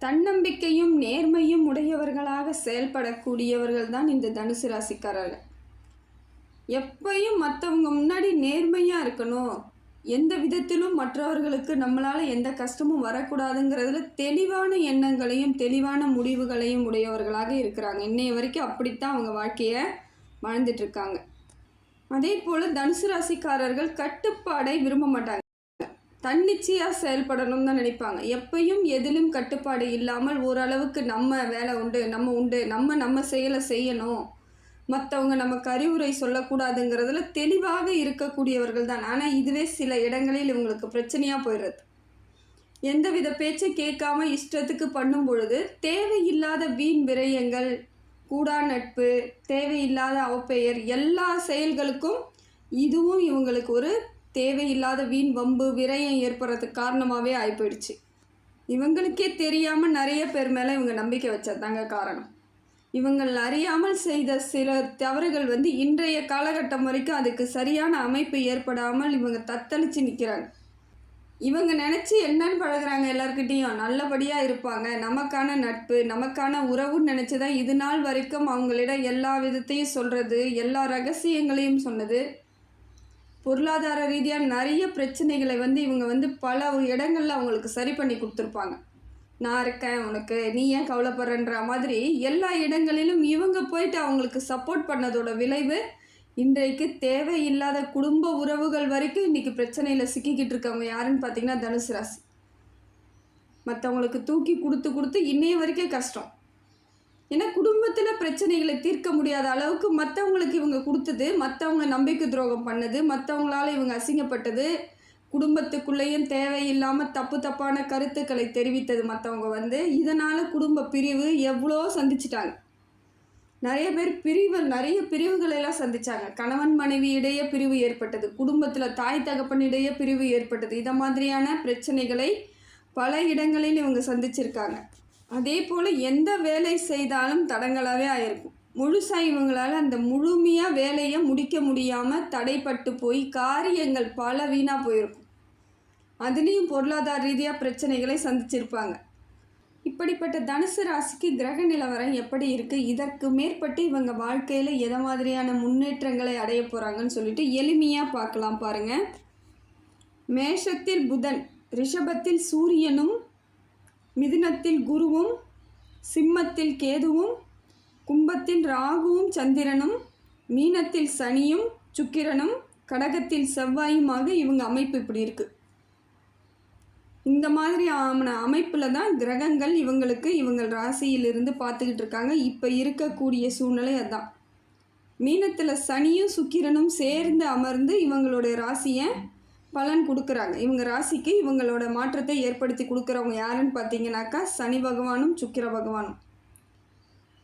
தன்னம்பிக்கையும் நேர்மையும் உடையவர்களாக செயல்படக்கூடியவர்கள் தான் இந்த தனுசு ராசிக்காரர்கள். எப்பயும் மற்றவங்க முன்னாடி நேர்மையாக இருக்கணும், எந்த விதத்திலும் மற்றவர்களுக்கு நம்மளால் எந்த கஷ்டமும் வரக்கூடாதுங்கிறதுல தெளிவான எண்ணங்களையும் தெளிவான முடிவுகளையும் உடையவர்களாக இருக்கிறாங்க. இன்னைய வரைக்கும் அப்படித்தான் அவங்க வாழ்க்கையை வாழ்ந்துட்டுருக்காங்க. அதே போல் தனுசு ராசிக்காரர்கள் கட்டுப்பாடை விரும்ப மாட்டாங்க. தன்னிச்சையாக செயல்படணும்னு தான் நினைப்பாங்க. எப்பயும் எதிலும் கட்டுப்பாடு இல்லாமல் ஓரளவுக்கு நம்ம வேலை உண்டு, நம்ம செயலை செய்யணும், மற்றவங்க நமக்கு அறிவுரை சொல்லக்கூடாதுங்கிறதுல தெளிவாக இருக்கக்கூடியவர்கள் தான். ஆனால் இதுவே சில இடங்களில் இவங்களுக்கு பிரச்சனையாக போயிடுறது. எந்தவித பேச்சை கேட்காம இஷ்டத்துக்கு பண்ணும் பொழுது தேவையில்லாத வீண் விரயங்கள், கூடா நட்பு, தேவையில்லாத அவப்பெயர், எல்லா செயல்களுக்கும் இதுவும் இவங்களுக்கு ஒரு தேவையில்லாத வீண் வம்பு விரயம் ஏற்படுறதுக்கு காரணமாகவே ஆகிப்போயிடுச்சு. இவங்களுக்கே தெரியாமல் நிறைய பேர் மேலே இவங்க நம்பிக்கை வச்சதாங்க காரணம். இவங்கள் அறியாமல் செய்த சில தவறுகள் இன்றைய காலகட்டம் வரைக்கும் அதுக்கு சரியான அமைப்பு ஏற்படாமல் இவங்க தத்தளித்து நிற்கிறாங்க. இவங்க நினச்சி என்னன்னு பழகுறாங்க, எல்லாருக்கிட்டேயும் நல்லபடியாக இருப்பாங்க, நமக்கான நட்பு நமக்கான உறவுன்னு நினச்சி தான் இது நாள் வரைக்கும் அவங்களிடம் எல்லா விதத்தையும் சொல்கிறது, எல்லா ரகசியங்களையும் சொன்னது. பொருளாதார ரீதியாக நிறைய பிரச்சனைகளை இவங்க பல இடங்களில் அவங்களுக்கு சரி பண்ணி கொடுத்துருப்பாங்க. நான் இருக்கேன் உனக்கு, நீ ஏன் கவலைப்படுறன்ற மாதிரி எல்லா இடங்களிலும் இவங்க போயிட்டு அவங்களுக்கு சப்போர்ட் பண்ணதோட விளைவு இன்றைக்கு தேவையில்லாத குடும்ப உறவுகள் வரைக்கும் இன்றைக்கி பிரச்சனையில் சிக்கிக்கிட்டு இருக்கவங்க யாருன்னு பார்த்தீங்கன்னா தனுசு ராசி. மற்றவங்களுக்கு தூக்கி கொடுத்து இன்னைய வரைக்கும் கஷ்டம். ஏன்னா குடும்பத்தில் பிரச்சனைகளை தீர்க்க முடியாத அளவுக்கு மற்றவங்களுக்கு இவங்க கொடுத்தது, மற்றவங்க நம்பிக்கை துரோகம் பண்ணது, மற்றவங்களால இவங்க அசிங்கப்பட்டது, குடும்பத்துக்குள்ளேயும் தேவையில்லாமல் தப்பான கருத்துக்களை தெரிவித்தது மற்றவங்க இதனால் குடும்ப பிரிவு எவ்வளோ சந்திச்சிட்டாங்க. நிறைய பிரிவுகளெல்லாம் சந்தித்தாங்க. கணவன் மனைவி இடையே பிரிவு ஏற்பட்டது, குடும்பத்தில் தாய் தகப்பனிடையே பிரிவு ஏற்பட்டது. இதை மாதிரியான பிரச்சனைகளை பல இடங்களில் இவங்க சந்திச்சிருக்காங்க. அதே போல் எந்த வேலை செய்தாலும் தடங்களாகவே ஆயிருக்கும். முழுசாக இவங்களால் அந்த முழுமையாக வேலையை முடிக்க முடியாமல் தடைப்பட்டு போய் காரியங்கள் பல வீணாக போயிருக்கும். அதுலேயும் பொருளாதார ரீதியாக பிரச்சனைகளை சந்திச்சிருப்பாங்க. இப்படிப்பட்ட தனுசு ராசிக்கு கிரக நிலவரம் எப்படி இருக்குது, இதற்கு மேற்பட்டு இவங்க வாழ்க்கையில் எதை மாதிரியான முன்னேற்றங்களை அடைய போகிறாங்கன்னு சொல்லிட்டு எளிமையாக பார்க்கலாம் பாருங்கள். மேஷத்தில் புதன், ரிஷபத்தில் சூரியனும், மிதுனத்தில் குருவும், சிம்மத்தில் கேதுவும், கும்பத்தில் ராகுவும் சந்திரனும், மீனத்தில் சனியும் சுக்கிரனும், கடகத்தில் செவ்வாயுமாக இவங்க அமைப்பு இப்படி இருக்குது. இந்த மாதிரி அமைப்பில் தான் கிரகங்கள் இவங்கள் ராசியிலிருந்து பார்த்துக்கிட்டு இருக்காங்க. இப்போ இருக்கக்கூடிய சூழ்நிலை அதுதான். மீனத்தில் சனியும் சுக்கிரனும் சேர்ந்து அமர்ந்து இவங்களுடைய ராசியை பலன் கொடுக்குறாங்க. இவங்க ராசிக்கு இவங்களோட மாற்றத்தை ஏற்படுத்தி கொடுக்குறவங்க யாருன்னு பார்த்தீங்கன்னாக்கா சனி பகவானும் சுக்கிர பகவானும்.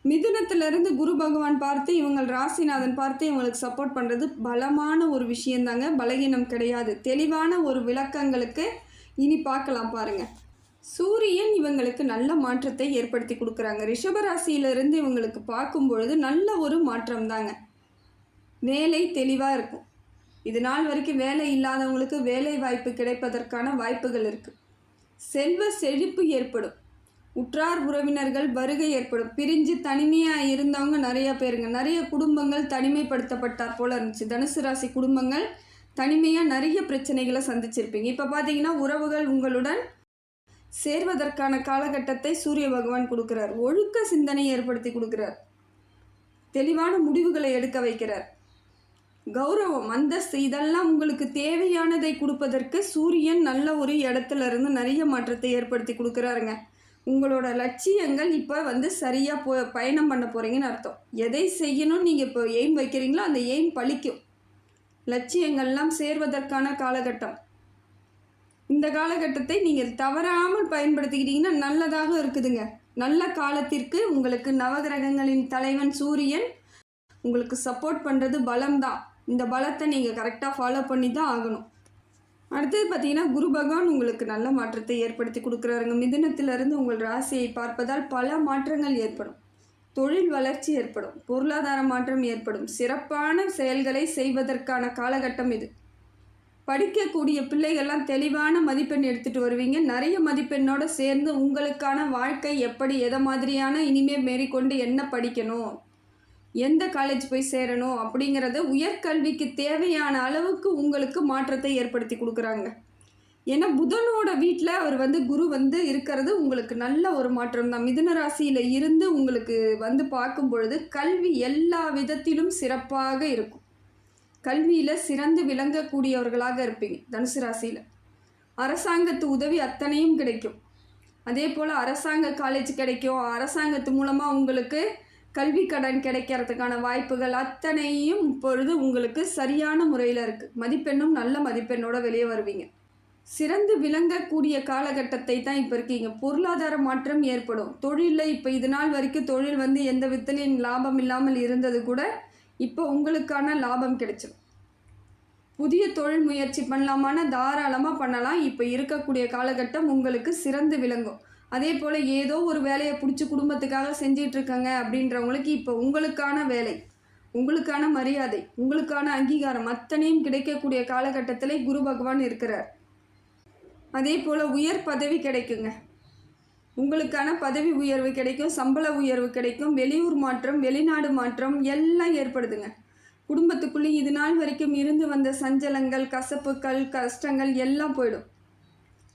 மிதுனத்திலிருந்து குரு பகவான் பார்த்து இவங்கள் ராசிநாதன் பார்த்து இவங்களுக்கு சப்போர்ட் பண்ணுறது பலமான ஒரு விஷயந்தாங்க, பலகீனம் கிடையாது. தெளிவான ஒரு விளக்கங்களுக்கு இனி பார்க்கலாம் பாருங்கள். சூரியன் இவங்களுக்கு நல்ல மாற்றத்தை ஏற்படுத்தி கொடுக்குறாங்க. ரிஷபராசியிலிருந்து இவங்களுக்கு பார்க்கும் பொழுது நல்ல ஒரு மாற்றம் தாங்க. வேலை தெளிவாக இருக்கும். இது நாள் வரைக்கும் வேலை இல்லாதவங்களுக்கு வேலை வாய்ப்பு கிடைப்பதற்கான வாய்ப்புகள் இருக்குது. செல்வ செழிப்பு ஏற்படும். உற்றார் உறவினர்கள் வருகை ஏற்படும். பிரிஞ்சு தனிமையாக இருந்தவங்க நிறைய பேருங்க. நிறைய குடும்பங்கள் தனிமைப்படுத்தப்பட்டார் போல் இருந்துச்சு. தனுசு ராசி குடும்பங்கள் தனிமையாக நிறைய பிரச்சனைகளை சந்திச்சிருப்பீங்க. இப்போ பார்த்தீங்கன்னா உறவுகள் உங்களுடன் சேர்வதற்கான காலகட்டத்தை சூரிய பகவான் கொடுக்குறார். ஒழுக்க சிந்தனையை ஏற்படுத்தி கொடுக்குறார். தெளிவான முடிவுகளை எடுக்க வைக்கிறார். கௌரவம், அந்தஸ்து, இதெல்லாம் உங்களுக்கு தேவையானதை கொடுப்பதற்கு சூரியன் நல்ல ஒரு இடத்துல இருந்து நிறைய மாற்றத்தை ஏற்படுத்தி கொடுக்குறாருங்க. உங்களோட லட்சியங்கள் இப்போ சரியாக பயணம் பண்ண போகிறீங்கன்னு அர்த்தம். எதை செய்யணும்னு நீங்கள் இப்போ எய்ம் வைக்கிறீங்களோ அந்த எய்ம் பலிக்கும். லட்சியங்கள்லாம் சேர்வதற்கான காலகட்டம். இந்த காலகட்டத்தை நீங்கள் தவறாமல் பயன்படுத்திக்கிட்டீங்கன்னா நல்லதாக இருக்குதுங்க. நல்ல காலத்திற்கு உங்களுக்கு நவகிரகங்களின் தலைவன் சூரியன் உங்களுக்கு சப்போர்ட் பண்ணுறது பலம்தான். இந்த பலத்தை நீங்கள் கரெக்டாக ஃபாலோ பண்ணி தான் ஆகணும். அடுத்தது பார்த்தீங்கன்னா குரு பகவான் உங்களுக்கு நல்ல மாற்றத்தை ஏற்படுத்தி கொடுக்குறாருங்க. மிதுனத்திலிருந்து உங்கள் ராசியை பார்ப்பதால் பல மாற்றங்கள் ஏற்படும். தொழில் வளர்ச்சி ஏற்படும், பொருளாதார மாற்றம் ஏற்படும், சிறப்பான செயல்களை செய்வதற்கான காலகட்டம் இது. படிக்கக்கூடிய பிள்ளைகள்லாம் தெளிவான மதிப்பெண் எடுத்துகிட்டு வருவீங்க. நிறைய மதிப்பெண்ணோட சேர்ந்து உங்களுக்கான வாழ்க்கை எப்படி எதை மாதிரியான இனிமேல் மேற்கொண்டு என்ன படிக்கணும், எந்த காலேஜ் போய் சேரணும் அப்படிங்கிறத உயர்கல்விக்கு தேவையான அளவுக்கு உங்களுக்கு மாற்றத்தை ஏற்படுத்தி கொடுக்குறாங்க. ஏன்னா புதனோட வீட்டில் அவர் குரு இருக்கிறது உங்களுக்கு நல்ல ஒரு மாற்றம் தான். மிதுன ராசியில் இருந்து உங்களுக்கு பார்க்கும் பொழுது கல்வி எல்லா விதத்திலும் சிறப்பாக இருக்கும். கல்வியில் சிறந்து விளங்கக்கூடியவர்களாக இருப்பீங்க. தனுசு ராசியில் அரசாங்கத்து உதவி அத்தனையும் கிடைக்கும். அதே போல் அரசாங்க காலேஜ் கிடைக்கும். அரசாங்கத்து மூலமாக உங்களுக்கு கல்வி கடன் கிடைக்கிறதுக்கான வாய்ப்புகள் அத்தனையும் இப்பொழுது உங்களுக்கு சரியான முறையில் இருக்குது. மதிப்பெண்ணும் நல்ல மதிப்பெண்ணோட வெளியே வருவீங்க. சிறந்து விளங்கக்கூடிய காலகட்டத்தை தான் இப்போ இருக்கீங்க. பொருளாதார மாற்றம் ஏற்படும். தொழிலில் இப்போ இது நாள் வரைக்கும் தொழில் எந்த விதத்துலையும் லாபம் இல்லாமல் இருந்தது கூட இப்போ உங்களுக்கான லாபம் கிடைச்சிடும். புதிய தொழில் முயற்சி பண்ணலாமான தாராளமாக பண்ணலாம். இப்போ இருக்கக்கூடிய காலகட்டம் உங்களுக்கு சிறந்து விளங்கும். அதே போல் ஏதோ ஒரு வேலையை பிடிச்சி குடும்பத்துக்காக செஞ்சிட்ருக்காங்க அப்படின்றவங்களுக்கு இப்போ உங்களுக்கான வேலை, உங்களுக்கான மரியாதை, உங்களுக்கான அங்கீகாரம் அத்தனையும் கிடைக்கக்கூடிய காலகட்டத்தில் குரு பகவான் இருக்கிறார். அதே போல் உயர் பதவி கிடைக்குங்க. உங்களுக்கான பதவி உயர்வு கிடைக்கும், சம்பள உயர்வு கிடைக்கும், வெளியூர் மாற்றம், வெளிநாடு மாற்றம் எல்லாம் ஏற்படுதுங்க. குடும்பத்துக்குள்ளே இது நாள் வரைக்கும் இருந்து வந்த சஞ்சலங்கள், கசப்புகள், கஷ்டங்கள் எல்லாம் போயிடும்.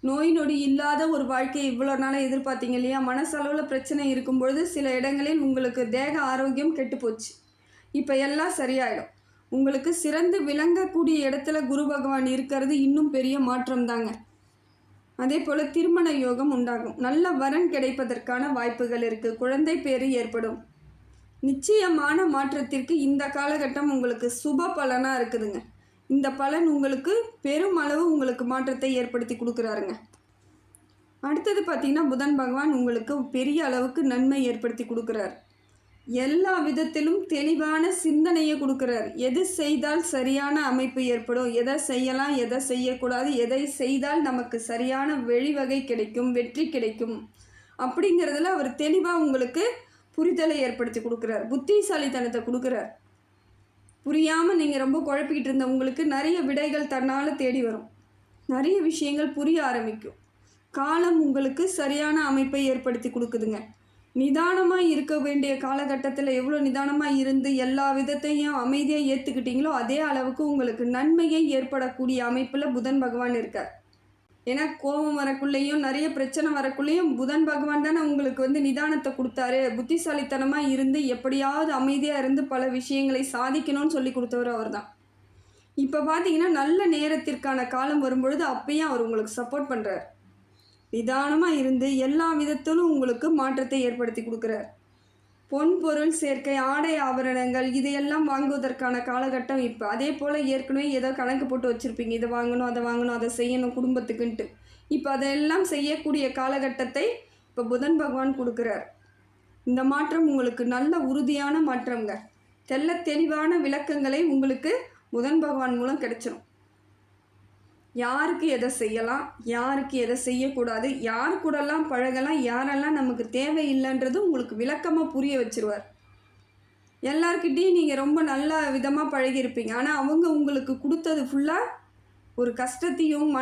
நோய் நொடி இல்லாத ஒரு வாழ்க்கையை இவ்வளோ நாளாக எதிர்பார்த்தீங்க இல்லையா? மனசளவில் பிரச்சனை இருக்கும்பொழுது சில இடங்களில் உங்களுக்கு தேக ஆரோக்கியம் கெட்டு போச்சு. இப்போ எல்லாம் சரியாயிடும். உங்களுக்கு சிறந்து விளங்கக்கூடிய இடத்துல குரு பகவான் இருக்கிறது இன்னும் பெரிய மாற்றம் தாங்க. அதே போல் திருமண யோகம் உண்டாகும். நல்ல வரன் கிடைப்பதற்கான வாய்ப்புகள் இருக்குது. குழந்தை பேறு ஏற்படும். நிச்சயமான மாற்றத்திற்கு இந்த காலகட்டம் உங்களுக்கு சுப பலனாக இருக்குதுங்க. இந்த பலன் உங்களுக்கு பெருமளவு உங்களுக்கு மாற்றத்தை ஏற்படுத்தி கொடுக்குறாருங்க. அடுத்தது பார்த்திங்கன்னா புதன் பகவான் உங்களுக்கு பெரிய அளவுக்கு நன்மை ஏற்படுத்தி கொடுக்குறார். எல்லா விதத்திலும் தெளிவான சிந்தனையை கொடுக்குறார். எது செய்தால் சரியான அமைப்பு ஏற்படும், எதை செய்யலாம், எதை செய்யக்கூடாது, எதை செய்தால் நமக்கு சரியான வழிவகை கிடைக்கும், வெற்றி கிடைக்கும் அப்படிங்கிறதுல அவர் தெளிவாக உங்களுக்கு புரிதலை ஏற்படுத்தி கொடுக்குறார். புத்திசாலித்தனத்தை கொடுக்குறார். புரியாமல் நீங்கள் ரொம்ப குழப்பிக்கிட்டு இருந்த உங்களுக்கு நிறைய விடைகள் தன்னால் தேடி வரும். நிறைய விஷயங்கள் புரிய ஆரம்பிக்கும். காலம் உங்களுக்கு சரியான அமைப்பை ஏற்படுத்தி கொடுக்குதுங்க. நிதானமாக இருக்க வேண்டிய காலகட்டத்தில் எவ்வளோ நிதானமாக இருந்து எல்லா விதத்தையும் அமைதியாக ஏற்றுக்கிட்டீங்களோ அதே அளவுக்கு உங்களுக்கு நன்மையை ஏற்படக்கூடிய அமைப்பில் புதன் பகவான் இருக்கார். ஏன்னா கோபம் வரக்குள்ளேயும் நிறைய பிரச்சனை வரக்குள்ளேயும் புதன் பகவான் தானே உங்களுக்கு நிதானத்தை கொடுத்தாரு. புத்திசாலித்தனமாக இருந்து எப்படியாவது அமைதியாக இருந்து பல விஷயங்களை சாதிக்கணும்னு சொல்லி கொடுத்தவர் அவர் தான். இப்போ பார்த்தீங்கன்னா நல்ல நேரத்திற்கான காலம் வரும்பொழுது அப்பயும் அவர் உங்களுக்கு சப்போர்ட் பண்ணுறார். நிதானமாக இருந்து எல்லா விதத்திலும் உங்களுக்கு மாற்றத்தை ஏற்படுத்தி கொடுக்குறார். பொன் பொருள் சேர்க்கை, ஆடை ஆபரணங்கள் இதையெல்லாம் வாங்குவதற்கான காலகட்டம் இப்போ. அதே போல் ஏற்கனவே ஏதோ கணக்கு போட்டு வச்சுருப்பீங்க, இதை வாங்கணும், அதை வாங்கணும், அதை செய்யணும் குடும்பத்துக்குன்ட்டு. இப்போ அதையெல்லாம் செய்யக்கூடிய காலகட்டத்தை இப்போ புதன் பகவான் கொடுக்குறார். இந்த மாற்றம் உங்களுக்கு நல்ல உறுதியான மாற்றங்க. தெளிவான விளக்கங்களை உங்களுக்கு புதன் பகவான் மூலம் கிடைச்சிடும். யாருக்கு எதை செய்யலாம், யாருக்கு எதை செய்யக்கூடாது, யார் கூடலாம் பழகலாம், யாரெல்லாம் நமக்கு தேவையில்லைன்றது உங்களுக்கு விளக்கமாக புரிய வச்சுருவார். எல்லார்கிட்டையும் நீங்கள் ரொம்ப நல்ல விதமாக பழகியிருப்பீங்க. ஆனால் அவங்க உங்களுக்கு கொடுத்தது ஃபுல்லாக ஒரு கஷ்டத்தையும்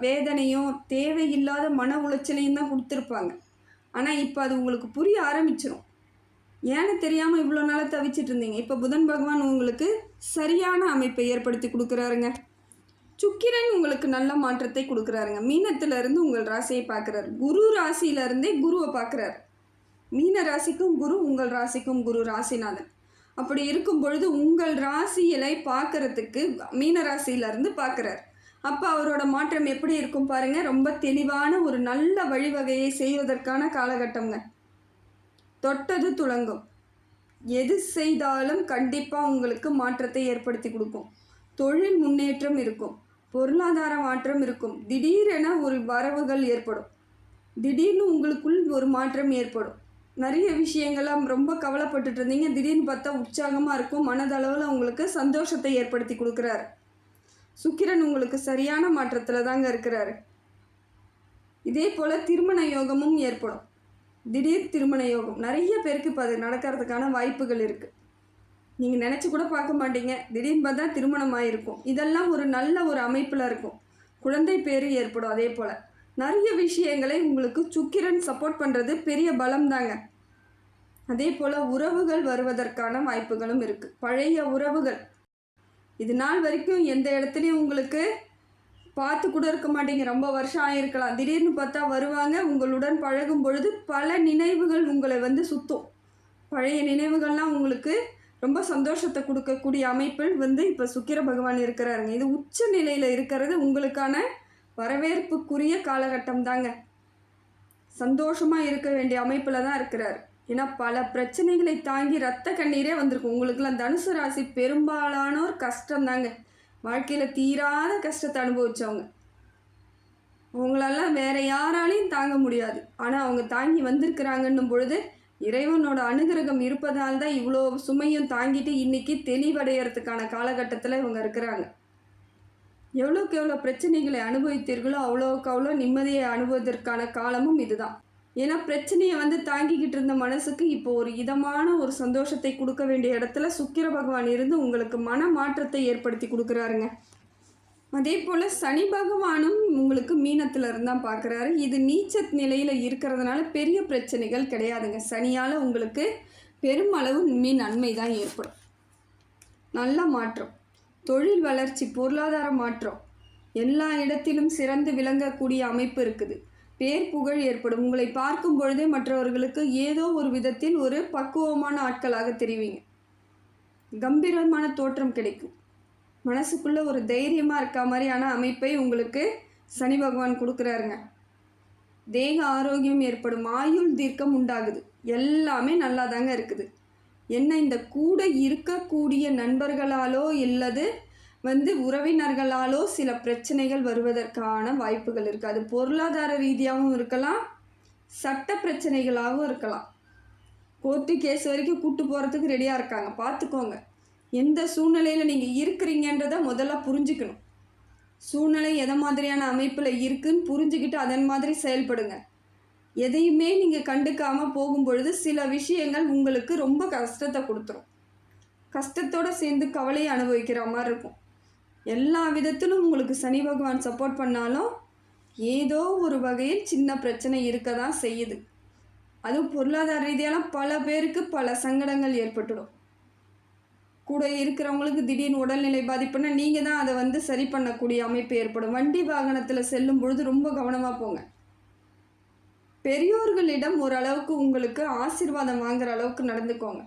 வேதனையும் தேவையில்லாத மன உளைச்சலையும் தான் கொடுத்துருப்பாங்க. ஆனால் இப்போ அது உங்களுக்கு புரிய ஆரம்பிச்சிடும். ஏன்னு தெரியாமல் இவ்வளோ நாளாக தவிச்சிட்டு இருந்தீங்க. இப்போ புதன் பகவான் உங்களுக்கு சரியான அமைப்பை ஏற்படுத்தி கொடுக்குறாருங்க. சுக்கிரன் உங்களுக்கு நல்ல மாற்றத்தை கொடுக்குறாருங்க. மீனத்திலிருந்து உங்கள் ராசியை பார்க்குறாரு. குரு ராசியிலருந்தே குருவை பார்க்குறாரு. மீன ராசிக்கும் குரு, உங்கள் ராசிக்கும் குரு ராசிநாதன். அப்படி இருக்கும் பொழுது உங்கள் ராசிகளை பார்க்குறதுக்கு மீன ராசியிலேருந்து பார்க்குறாரு. அப்போ அவரோட மாற்றம் எப்படி இருக்கும் பாருங்கள். ரொம்ப தெளிவான ஒரு நல்ல வழிவகையை செய்வதற்கான காலகட்டங்க. தொட்டது துளங்கும். எது செய்தாலும் கண்டிப்பாக உங்களுக்கு மாற்றத்தை ஏற்படுத்தி கொடுக்கும். தொழில் முன்னேற்றம் இருக்கும். பொருளாதார மாற்றம் இருக்கும். திடீரென ஒரு வரவுகள் ஏற்படும். திடீர்னு உங்களுக்குள் ஒரு மாற்றம் ஏற்படும். நிறைய விஷயங்கள்லாம் ரொம்ப கவலைப்பட்டுட்டு இருந்தீங்க, திடீர்னு பார்த்தா உற்சாகமாக இருக்கும். மனதளவில் உங்களுக்கு சந்தோஷத்தை ஏற்படுத்தி கொடுக்குறாரு. சுக்கிரன் உங்களுக்கு சரியான மாற்றத்தில் தாங்க இருக்கிறாரு. இதே போல் திருமண யோகமும் ஏற்படும். திடீர் திருமண யோகம் நிறைய பேருக்கு இப்போ அது நடக்கிறதுக்கான வாய்ப்புகள் இருக்குது. நீங்கள் நினச்சி கூட பார்க்க மாட்டீங்க, திடீர்னு பார்த்தா திருமணம் ஆகிருக்கும். இதெல்லாம் ஒரு நல்ல ஒரு அமைப்பில் இருக்கும். குழந்தை பேரு ஏற்படும். அதே போல் நிறைய விஷயங்களை உங்களுக்கு சுக்கிரன் சப்போர்ட் பண்ணுறது பெரிய பலம் தாங்க. அதே போல் உறவுகள் வருவதற்கான வாய்ப்புகளும் இருக்குது. பழைய உறவுகள் இது நாள் வரைக்கும் எந்த இடத்துலையும் உங்களுக்கு பார்த்து கூட இருக்க மாட்டீங்க, ரொம்ப வருஷம் ஆகிருக்கலாம். திடீர்னு பார்த்தா வருவாங்க. உங்களுடன் பழகும் பொழுது பல நினைவுகள் உங்களை வந்து சுற்றும். பழைய நினைவுகள்லாம் உங்களுக்கு ரொம்ப சந்தோஷத்தை கொடுக்கக்கூடிய அமைப்பில் வந்து இப்போ சுக்கிர பகவான் இருக்கிறாருங்க. இது உச்ச நிலையில் இருக்கிறது உங்களுக்கான வரவேற்புக்குரிய காலகட்டம் தாங்க. சந்தோஷமாக இருக்க வேண்டிய அமைப்பில் தான் இருக்கிறார். ஏன்னா பல பிரச்சனைகளை தாங்கி ரத்த கண்ணீரே வந்திருக்கும் உங்களுக்குலாம். தனுசு ராசி பெரும்பாலானோர் கஷ்டம் தாங்க, வாழ்க்கையில் தீராத கஷ்டத்தை அனுபவித்தவங்க. அவங்களெல்லாம் வேறு யாராலையும் தாங்க முடியாது. ஆனால் அவங்க தாங்கி வந்திருக்கிறாங்கன்னும் பொழுது இறைவனோட அனுகிரகம் இருப்பதால் தான் இவ்வளோ சுமையும் தாங்கிட்டு இன்றைக்கி தெளிவடைகிறதுக்கான காலகட்டத்தில் இவங்க இருக்கிறாங்க. எவ்வளோக்கு எவ்வளோ பிரச்சனைகளை அனுபவித்தீர்களோ அவ்வளோக்கு அவ்வளோ நிம்மதியை அனுபவதற்கான காலமும் இதுதான். ஏன்னா பிரச்சனையை வந்து தாங்கிக்கிட்டு இருந்த மனசுக்கு இப்போ ஒரு இதமான ஒரு சந்தோஷத்தை கொடுக்க வேண்டிய இடத்துல சுக்கிர பகவான் இருந்து உங்களுக்கு மன மாற்றத்தை ஏற்படுத்தி கொடுக்குறாருங்க. அதே போல் சனி பகவானும் உங்களுக்கு மீனத்தில் இருந்தால் பார்க்குறாரு. இது நீச்ச நிலையில் இருக்கிறதுனால பெரிய பிரச்சனைகள் கிடையாதுங்க. சனியால் உங்களுக்கு பெருமளவு நன்மை தான் ஏற்படும். நல்ல மாற்றம், தொழில் வளர்ச்சி, பொருளாதார மாற்றம், எல்லா இடத்திலும் சிறந்து விளங்கக்கூடிய அமைப்பு இருக்குது. பேர் புகழ் ஏற்படும். உங்களை பார்க்கும் பொழுதே மற்றவர்களுக்கு ஏதோ ஒரு விதத்தில் ஒரு பக்குவமான ஆட்களாக தெரிவிங்க. கம்பீரமான தோற்றம் கிடைக்கும். மனசுக்குள்ளே ஒரு தைரியமாக இருக்க மாதிரியான அமைப்பை உங்களுக்கு சனி பகவான் கொடுக்குறாருங்க. தேக ஆரோக்கியம் ஏற்படும். ஆயுள் தீர்க்கம் உண்டாகுது. எல்லாமே நல்லா தாங்க இருக்குது. என்ன இந்த கூட இருக்கக்கூடிய நண்பர்களாலோ இல்லது வந்து உறவினர்களாலோ சில பிரச்சனைகள் வருவதற்கான வாய்ப்புகள் இருக்குது. அது பொருளாதார ரீதியாகவும் இருக்கலாம், சட்ட பிரச்சனைகளாகவும் இருக்கலாம். கோர்ட்டு கேஸ் வரைக்கும் கூட்டு போகிறதுக்கு ரெடியாக இருக்காங்க. பார்த்துக்கோங்க. எந்த சூழ்நிலையில் நீங்கள் இருக்கிறீங்கன்றதை முதல்ல புரிஞ்சுக்கணும். சூழ்நிலை எதை மாதிரியான அமைப்பில் இருக்குன்னு புரிஞ்சுக்கிட்டு அதன் மாதிரி செயல்படுங்க. எதையுமே நீங்கள் கண்டுக்காமல் போகும்பொழுது சில விஷயங்கள் உங்களுக்கு ரொம்ப கஷ்டத்தை கொடுத்துரும். கஷ்டத்தோடு சேர்ந்து கவலையை அனுபவிக்கிற மாதிரி இருக்கும். எல்லா விதத்திலும் உங்களுக்கு சனி பகவான் சப்போர்ட் பண்ணாலும் ஏதோ ஒரு வகையில் சின்ன பிரச்சனை இருக்க தான் செய்யுது. அதுவும் பொருளாதார ரீதியாலாம் பல பேருக்கு பல சங்கடங்கள் ஏற்பட்டுடும். கூட இருக்கிறவங்களுக்கு திடீர்னு உடல்நிலை பாதிப்புன்னா நீங்கள் தான் அதை வந்து சரி பண்ணக்கூடிய அமைப்பு ஏற்படும். வண்டி வாகனத்தில் செல்லும் பொழுது ரொம்ப கவனமாக போங்க. பெரியோர்களிடம் ஓரளவுக்கு உங்களுக்கு ஆசீர்வாதம் வாங்குற அளவுக்கு நடந்துக்கோங்க.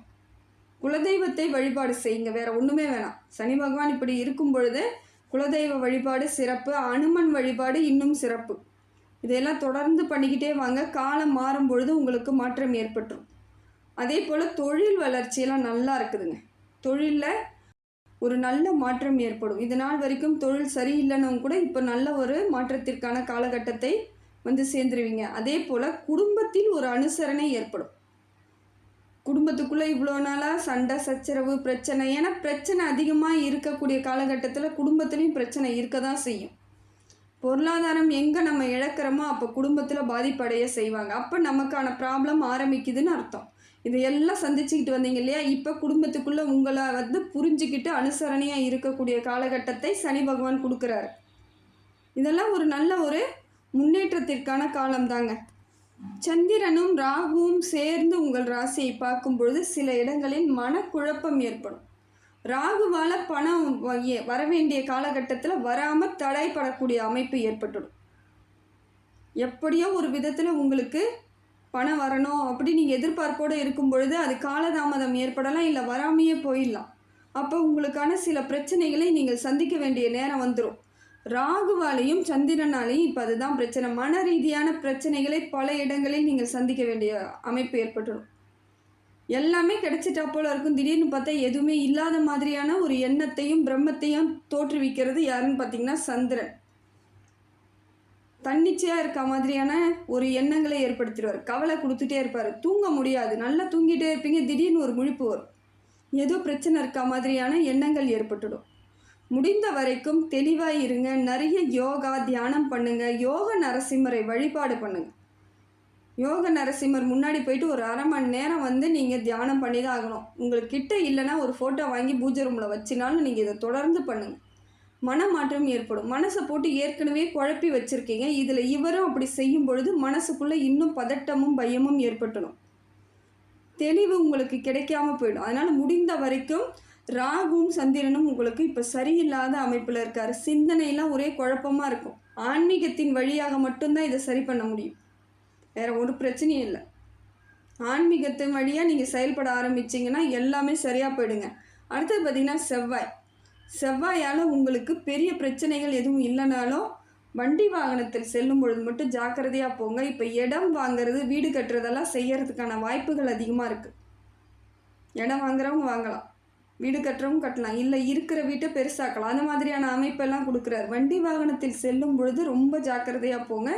குலதெய்வத்தை வழிபாடு செய்யுங்க, வேறு ஒன்றுமே வேணாம். சனி பகவான் இப்படி இருக்கும் பொழுது குலதெய்வ வழிபாடு சிறப்பு, அனுமன் வழிபாடு இன்னும் சிறப்பு. இதையெல்லாம் தொடர்ந்து பண்ணிக்கிட்டே வாங்க. காலம் மாறும் பொழுது உங்களுக்கு மாற்றம் ஏற்பட்டுரும். அதே போல் தொழில் வளர்ச்சியெல்லாம் நல்லா இருக்குதுங்க. தொழிலில் ஒரு நல்ல மாற்றம் ஏற்படும். இது நாள் வரைக்கும் தொழில் சரியில்லைன்னு கூட இப்போ நல்ல ஒரு மாற்றத்திற்கான காலகட்டத்தை வந்து சேர்ந்துருவீங்க. அதே போல் குடும்பத்தில் ஒரு அனுசரணை ஏற்படும். குடும்பத்துக்குள்ளே இவ்வளோ நாளாக சண்டை சச்சரவு பிரச்சனை, ஏன்னா பிரச்சனை அதிகமாக இருக்கக்கூடிய காலகட்டத்தில் குடும்பத்துலேயும் பிரச்சனை இருக்க தான் செய்யும். பொருளாதாரம் எங்கே நம்ம இழக்கிறோமோ அப்போ குடும்பத்தில் பாதிப்படைய செய்வாங்க. அப்போ நமக்கான ப்ராப்ளம் ஆரம்பிக்குதுன்னு அர்த்தம். இதையெல்லாம் சந்திச்சுக்கிட்டு வந்தீங்க இல்லையா? இப்போ குடும்பத்துக்குள்ளே உங்களை வந்து புரிஞ்சுக்கிட்டு அனுசரணையாக இருக்கக்கூடிய காலகட்டத்தை சனி பகவான் கொடுக்குறாரு. இதெல்லாம் ஒரு நல்ல ஒரு முன்னேற்றத்திற்கான காலம்தாங்க. சந்திரனும் ராகுவும் சேர்ந்து உங்கள் ராசியை பார்க்கும் பொழுது சில இடங்களில் மனக்குழப்பம் ஏற்படும். ராகுவால் பணம் வர வேண்டிய காலகட்டத்தில் வராமல் தடைப்படக்கூடிய அமைப்பு ஏற்பட்டுடும். எப்படியோ ஒரு விதத்தில் உங்களுக்கு பணம் வரணும் அப்படி நீங்கள் எதிர்பார்ப்போடு இருக்கும் பொழுது அது காலதாமதம் ஏற்படலாம், இல்லை வராமையே போயிடலாம். அப்போ உங்களுக்கான சில பிரச்சனைகளை நீங்கள் சந்திக்க வேண்டிய நேரம் வந்துடும். ராகுவாலையும் சந்திரனாலையும் இப்போ அதுதான் பிரச்சனை. மன ரீதியான பிரச்சனைகளை பல இடங்களில் நீங்கள் சந்திக்க வேண்டிய அமைப்பு ஏற்பட்டுடும். எல்லாமே கிடைச்சிட்டா போல இருக்கும். திடீர்னு பார்த்தா எதுவுமே இல்லாத மாதிரியான ஒரு எண்ணத்தையும் பிரம்மத்தையும் தோற்றுவிக்கிறது யாருன்னு பார்த்தீங்கன்னா சந்திரன். தன்னிச்சையாக இருக்க மாதிரியான ஒரு எண்ணங்களை ஏற்படுத்திடுவார். கவலை கொடுத்துட்டே இருப்பார். தூங்க முடியாது. நல்லா தூங்கிட்டே இருப்பீங்க, திடீர்னு ஒரு முழிப்பு வரும். ஏதோ பிரச்சனை இருக்க மாதிரியான எண்ணங்கள் ஏற்பட்டுடும். முடிந்த வரைக்கும் தெளிவாக இருங்க. நிறைய யோகா தியானம் பண்ணுங்க. யோக நரசிம்மரை வழிபாடு பண்ணுங்க. யோக நரசிம்மர் முன்னாடி போயிட்டு ஒரு அரை மணி நேரம் வந்து நீங்கள் தியானம் பண்ணி தான் ஆகணும். உங்களுக்கு கிட்ட இல்லைன்னா ஒரு ஃபோட்டோ வாங்கி பூஜை ரூமில் வச்சினாலும் நீங்கள் இதை தொடர்ந்து பண்ணுங்கள். மனமாற்றம் ஏற்படும். மனசை போட்டு ஏற்கனவே குழப்பி வச்சுருக்கீங்க, இதில் இவரும் அப்படி செய்யும் பொழுது மனசுக்குள்ளே இன்னும் பதட்டமும் பயமும் ஏற்பட்டுடும். தெளிவு உங்களுக்கு கிடைக்காம போயிடும். அதனால் முடிந்த வரைக்கும் ராகுவும் சந்திரனும் உங்களுக்கு இப்போ சரியில்லாத அமைப்பில் இருக்கார். சிந்தனையெல்லாம் ஒரே குழப்பமாக இருக்கும். ஆன்மீகத்தின் வழியாக மட்டும்தான் இதை சரி பண்ண முடியும். வேறு ஒரு பிரச்சனையும் இல்லை. ஆன்மீகத்தின் வழியாக நீங்கள் செயல்பட ஆரம்பிச்சிங்கன்னா எல்லாமே சரியாக போயிடுங்க. அடுத்தது பார்த்திங்கன்னா செவ்வாயால் உங்களுக்கு பெரிய பிரச்சனைகள் எதுவும் இல்லைனாலும் வண்டி வாகனத்தில் செல்லும் பொழுது மட்டும் ஜாக்கிரதையாக போங்க. இப்போ இடம் வாங்கிறது, வீடு கட்டுறதெல்லாம் செய்யறதுக்கான வாய்ப்புகள் அதிகமாக இருக்குது. இடம் வாங்குறவங்க வாங்கலாம், வீடு கட்டுறவங்க கட்டலாம், இல்லை இருக்கிற வீட்டை பெருசாக்கலாம். அந்த மாதிரியான அமைப்பெல்லாம் கொடுக்குறாரு. வண்டி வாகனத்தில் செல்லும் பொழுது ரொம்ப ஜாக்கிரதையாக போங்க.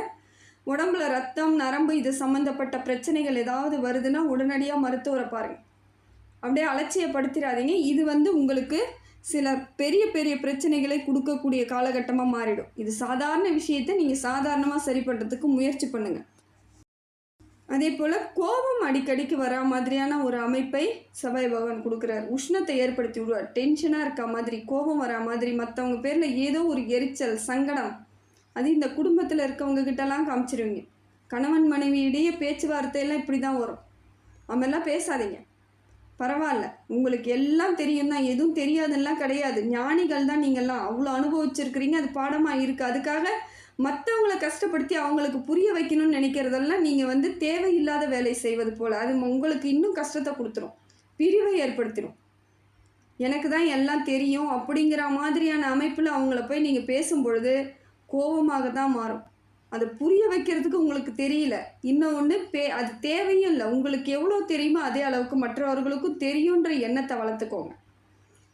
உடம்புல ரத்தம், நரம்பு இது சம்மந்தப்பட்ட பிரச்சனைகள் ஏதாவது வருதுன்னா உடனடியாக மருத்துவரை பாருங்கள். அப்படியே அலட்சியப்படுத்திடாதீங்க. இது வந்து உங்களுக்கு சில பெரிய பெரிய பிரச்சனைகளை கொடுக்கக்கூடிய காலகட்டமாக மாறிடும். இது சாதாரண விஷயத்தை நீங்கள் சாதாரணமாக சரி பண்ணுறதுக்கு முயற்சி பண்ணுங்கள். அதே போல் கோபம் அடிக்கடிக்கு வரா மாதிரியான ஒரு அமைப்பை செவ்வாய் பகவான் கொடுக்குறாரு. உஷ்ணத்தை ஏற்படுத்தி விடுவார். டென்ஷனாக இருக்க மாதிரி, கோபம் வரா மாதிரி, மற்றவங்க பேரில் ஏதோ ஒரு எரிச்சல், சங்கடம், அது இந்த குடும்பத்தில் இருக்கவங்க கிட்டலாம் காமிச்சிருவீங்க. கணவன் மனைவியிடையே பேச்சுவார்த்தையெல்லாம் இப்படி தான் வரும். அவமெல்லாம் பேசாதீங்க, பரவாயில்ல, உங்களுக்கு எல்லாம் தெரியும் தான், எதுவும் தெரியாதுன்னெலாம் கிடையாது. ஞானிகள் தான் நீங்கள்லாம், அவ்வளோ அனுபவிச்சிருக்கிறீங்க, அது பாடமாக இருக்குது. அதுக்காக மற்றவங்கள கஷ்டப்படுத்தி அவங்களுக்கு புரிய வைக்கணும்னு நினைக்கிறதெல்லாம் நீங்கள் வந்து தேவையில்லாத வேலை செய்வது போல். அது உங்களுக்கு இன்னும் கஷ்டத்தை கொடுத்துரும், பிரிவை ஏற்படுத்திடும். எனக்கு தான் எல்லாம் தெரியும் அப்படிங்கிற மாதிரியான அமைப்பில் அவங்கள போய் நீங்கள் பேசும் பொழுது கோபமாக தான் மாறும். அதை புரிய வைக்கிறதுக்கு உங்களுக்கு தெரியல. இன்னொன்று அது தேவையும் இல்லை. உங்களுக்கு எவ்வளோ தெரியுமோ அதே அளவுக்கு மற்றவர்களுக்கும் தெரியுன்ற எண்ணத்தை வளர்த்துக்கோங்க.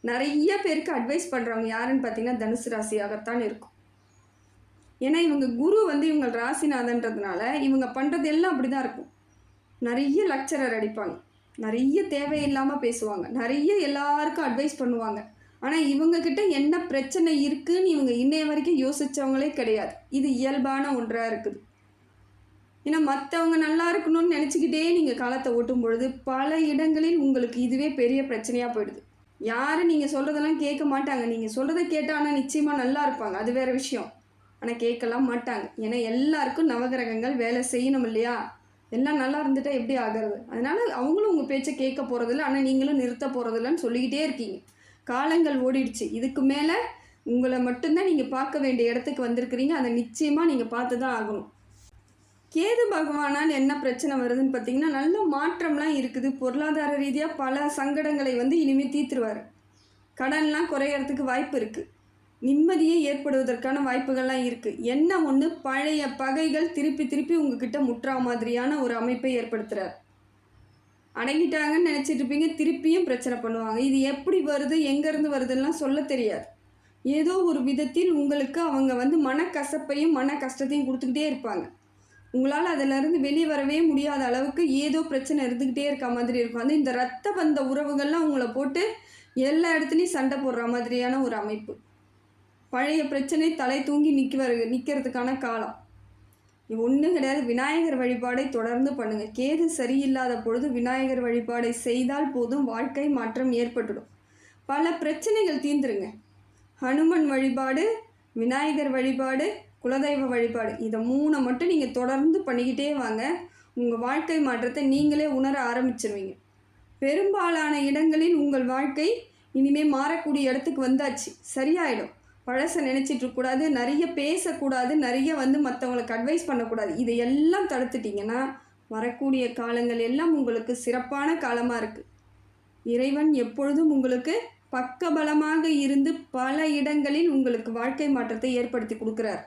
நிறைய பேருக்கு அட்வைஸ் பண்ணுறவங்க யாருன்னு பார்த்தீங்கன்னா தனுசு ராசியாகத்தான் இருக்கும். ஏன்னா இவங்க குரு வந்து இவங்க ராசிநாதன்றதுனால இவங்க பண்ணுறது எல்லாம் அப்படி தான் இருக்கும். நிறைய லெக்சரர் அடிப்பாங்க, நிறைய தேவையில்லாமல் பேசுவாங்க, நிறைய எல்லாருக்கும் அட்வைஸ் பண்ணுவாங்க. ஆனால் இவங்கக்கிட்ட என்ன பிரச்சனை இருக்குதுன்னு இவங்க இன்னைய வரைக்கும் யோசித்தவங்களே கிடையாது. இது இயல்பான ஒன்றாக இருக்குது. ஏன்னா மற்றவங்க நல்லா இருக்கணும்னு நினச்சிக்கிட்டே நீங்கள் காலத்தை ஓட்டும் பொழுது பல இடங்களில் உங்களுக்கு இதுவே பெரிய பிரச்சனையாக போயிடுது. யாரும் நீங்கள் சொல்கிறதெல்லாம் கேட்க மாட்டாங்க. நீங்கள் சொல்கிறத கேட்டால் ஆனால் நிச்சயமாக நல்லா இருப்பாங்க, அது வேறு விஷயம். ஆனால் கேட்கலாம் மாட்டாங்க. ஏன்னா எல்லாருக்கும் நவகிரகங்கள் வேலை செய்யணும் இல்லையா? எல்லாம் நல்லா இருந்துட்டால் எப்படி ஆகிறது? அதனால் அவங்களும் உங்கள் பேச்சை கேட்க போகிறதில்ல, ஆனால் நீங்களும் நிறுத்த போகிறதில்லன்னு சொல்லிக்கிட்டே இருக்கீங்க. காலங்கள் ஓடிடுச்சு. இதுக்கு மேலே உங்களை மட்டும்தான் நீங்கள் பார்க்க வேண்டிய இடத்துக்கு வந்திருக்கிறீங்க. அதை நிச்சயமாக நீங்கள் பார்த்து தான் ஆகணும். கேது பகவானால் என்ன பிரச்சனை வருதுன்னு பார்த்தீங்கன்னா, நல்ல மாற்றம்லாம் இருக்குது. பொருளாதார ரீதியாக பல சங்கடங்களை வந்து இனிமேல் தீர்த்துருவார். கடன்லாம் குறையறதுக்கு வாய்ப்பு இருக்குது. நிம்மதியே ஏற்படுவதற்கான வாய்ப்புகள்லாம் இருக்குது. என்ன ஒன்று, பழைய பகைகள் திருப்பி திருப்பி உங்ககிட்ட முற்றா மாதிரியான ஒரு அமைப்பை ஏற்படுத்துகிறார். அடங்கிட்டாங்கன்னு நினச்சிட்டு இருப்பீங்க, திருப்பியும் பிரச்சனை பண்ணுவாங்க. இது எப்படி வருது, எங்கேருந்து வருதுலாம் சொல்ல தெரியாது. ஏதோ ஒரு விதத்தில் உங்களுக்கு அவங்க வந்து மனக்கசப்பையும் மன கஷ்டத்தையும் கொடுத்துக்கிட்டே இருப்பாங்க. உங்களால் அதிலிருந்து வெளியே வரவே முடியாத அளவுக்கு ஏதோ பிரச்சனை இருந்துக்கிட்டே இருக்க மாதிரி இருக்கும். அது இந்த இரத்த பந்த உறவுகள்லாம் உங்களை போட்டு எல்லா இடத்துலையும் சண்டை போடுற மாதிரியான ஒரு அமைப்பு. பழைய பிரச்சனை தலை தூங்கி நிற்கிறதுக்கான காலம் ஒன்றும் கிடையாது. விநாயகர் வழிபாடை தொடர்ந்து பண்ணுங்கள். கேது சரியில்லாத பொழுது விநாயகர் வழிபாடை செய்தால் போதும், வாழ்க்கை மாற்றம் ஏற்பட்டுடும். பல பிரச்சனைகள் தீர்ந்துருங்க. ஹனுமன் வழிபாடு, விநாயகர் வழிபாடு, குலதெய்வ வழிபாடு, இதை 3 மட்டும் நீங்கள் தொடர்ந்து பண்ணிக்கிட்டே வாங்க. உங்கள் வாழ்க்கை மாற்றத்தை நீங்களே உணர ஆரம்பிச்சிருவீங்க. பெரும்பாலான இடங்களில் உங்கள் வாழ்க்கை இனிமேல் மாறக்கூடிய இடத்துக்கு வந்தாச்சு, சரியாயிடும். பழசை நினச்சிட்ருக்கூடாது, நிறைய பேசக்கூடாது, நிறைய வந்து மற்றவங்களுக்கு அட்வைஸ் பண்ணக்கூடாது. இதையெல்லாம் தடுத்துட்டிங்கன்னா வரக்கூடிய காலங்கள் எல்லாம் உங்களுக்கு சிறப்பான காலமாக இருக்குது. இறைவன் எப்பொழுதும் உங்களுக்கு பக்கபலமாக இருந்து பல இடங்களில் உங்களுக்கு வாழ்க்கை மாற்றத்தை ஏற்படுத்தி கொடுக்குறார்.